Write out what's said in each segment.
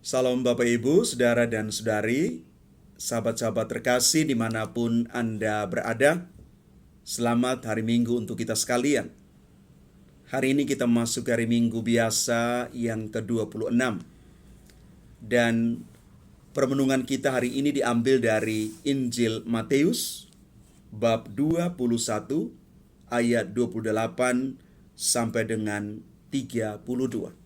Salam Bapak Ibu, Saudara dan Saudari, sahabat-sahabat terkasih dimanapun Anda berada. Selamat hari Minggu untuk kita sekalian. Hari ini kita masuk hari Minggu biasa yang ke-26. Dan permenungan kita hari ini diambil dari Injil Matius, bab 21, ayat 28 sampai dengan 32.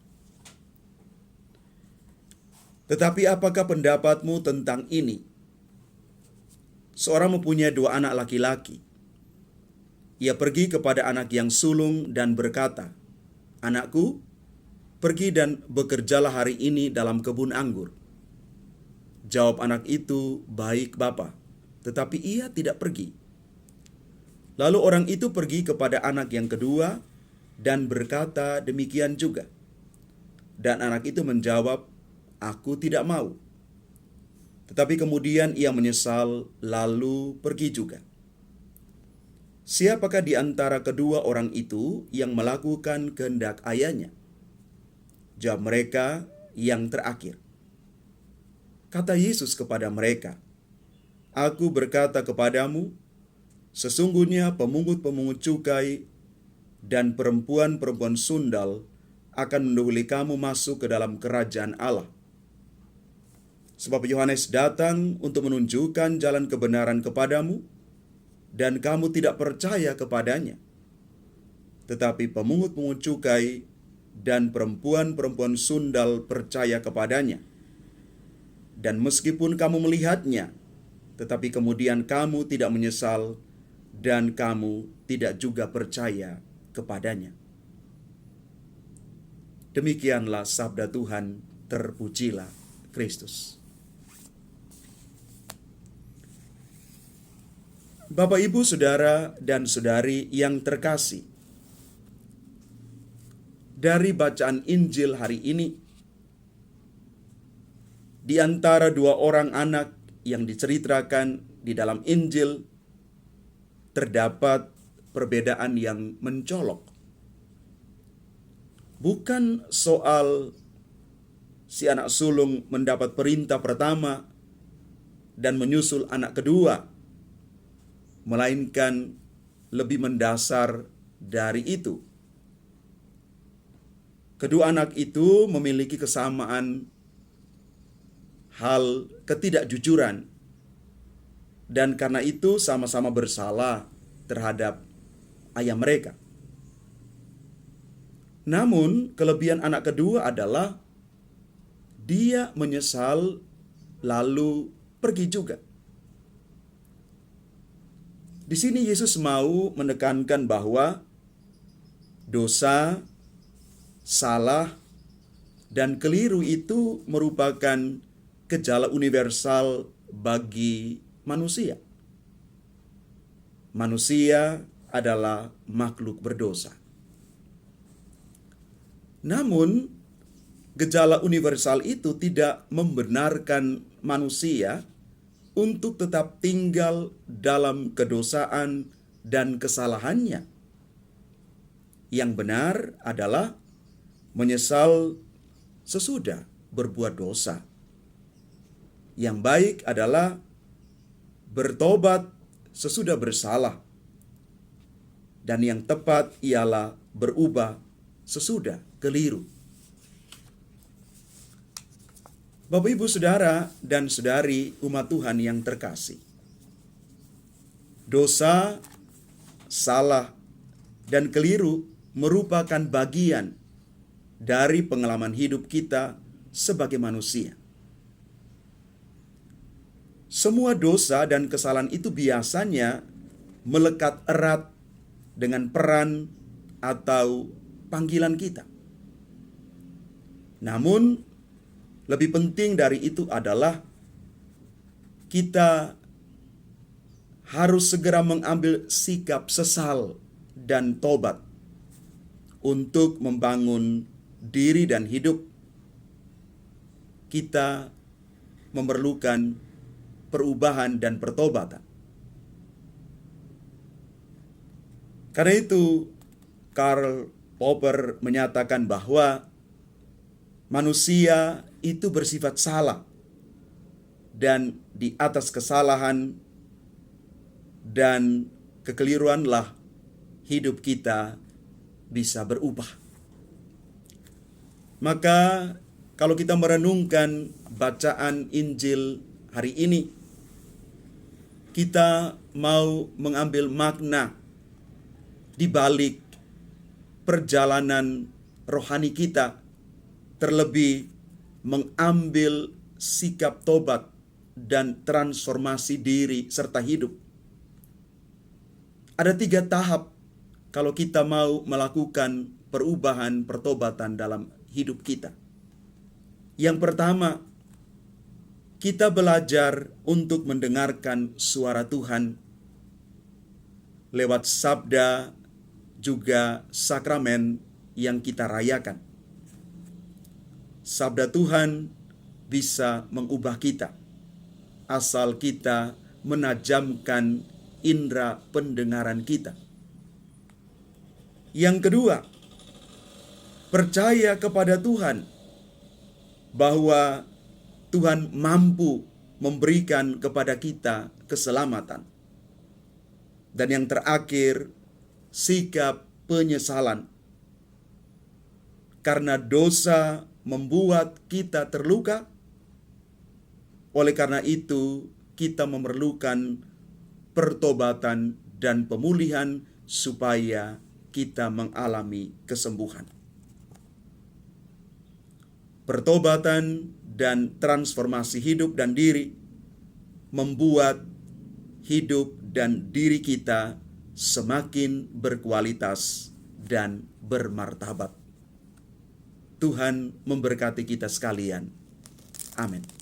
Tetapi apakah pendapatmu tentang ini? Seorang mempunyai 2 anak laki-laki. Ia pergi kepada anak yang sulung dan berkata, "Anakku, pergi dan bekerjalah hari ini dalam kebun anggur." Jawab anak itu, "Baik, Bapa." Tetapi ia tidak pergi. Lalu orang itu pergi kepada anak yang kedua dan berkata demikian juga. Dan anak itu menjawab, "Aku tidak mau." Tetapi kemudian ia menyesal lalu pergi juga. Siapakah di antara kedua orang itu yang melakukan kehendak ayahnya? Jawab mereka, "Yang terakhir." Kata Yesus kepada mereka, "Aku berkata kepadamu, sesungguhnya pemungut-pemungut cukai dan perempuan-perempuan sundal akan mendahului kamu masuk ke dalam kerajaan Allah. Sebab Yohanes datang untuk menunjukkan jalan kebenaran kepadamu, dan kamu tidak percaya kepadanya. Tetapi pemungut-pemungut cukai dan perempuan-perempuan sundal percaya kepadanya. Dan meskipun kamu melihatnya, tetapi kemudian kamu tidak menyesal, dan kamu tidak juga percaya kepadanya." Demikianlah sabda Tuhan, terpujilah Kristus. Bapak, Ibu, Saudara, dan Saudari yang terkasih, dari bacaan Injil hari ini, di antara 2 orang anak yang diceritakan di dalam Injil, terdapat perbedaan yang mencolok. Bukan soal si anak sulung mendapat perintah pertama dan menyusul anak kedua, melainkan lebih mendasar dari itu. Kedua anak itu memiliki kesamaan hal ketidakjujuran, dan karena itu sama-sama bersalah terhadap ayah mereka. Namun, kelebihan anak kedua adalah dia menyesal lalu pergi juga. Di sini Yesus mau menekankan bahwa dosa, salah, dan keliru itu merupakan gejala universal bagi manusia. Manusia adalah makhluk berdosa. Namun, gejala universal itu tidak membenarkan manusia untuk tetap tinggal dalam kedosaan dan kesalahannya. Yang benar adalah menyesal sesudah berbuat dosa. Yang baik adalah bertobat sesudah bersalah. Dan yang tepat ialah berubah sesudah keliru. Bapak, Ibu, Saudara, dan Saudari umat Tuhan yang terkasih, dosa, salah, dan keliru merupakan bagian dari pengalaman hidup kita sebagai manusia. Semua dosa dan kesalahan itu biasanya melekat erat dengan peran atau panggilan kita. Namun, lebih penting dari itu adalah kita harus segera mengambil sikap sesal dan tobat untuk membangun diri dan hidup. Kita memerlukan perubahan dan pertobatan. Karena itu, Karl Popper menyatakan bahwa manusia itu bersifat salah. Dan di atas kesalahan dan kekeliruanlah hidup kita bisa berubah. Maka kalau kita merenungkan bacaan Injil hari ini, kita mau mengambil makna di balik perjalanan rohani kita, terlebih mengambil sikap tobat dan transformasi diri serta hidup. Ada 3 tahap kalau kita mau melakukan perubahan pertobatan dalam hidup kita. Yang pertama, kita belajar untuk mendengarkan suara Tuhan lewat sabda juga sakramen yang kita rayakan. Sabda Tuhan bisa mengubah kita asal kita menajamkan indera pendengaran kita. Yang kedua, percaya kepada Tuhan bahwa Tuhan mampu memberikan kepada kita keselamatan. Dan yang terakhir, sikap penyesalan. Karena dosa membuat kita terluka, oleh karena itu kita memerlukan pertobatan dan pemulihan supaya kita mengalami kesembuhan. Pertobatan dan transformasi hidup dan diri membuat hidup dan diri kita semakin berkualitas dan bermartabat. Tuhan memberkati kita sekalian. Amin.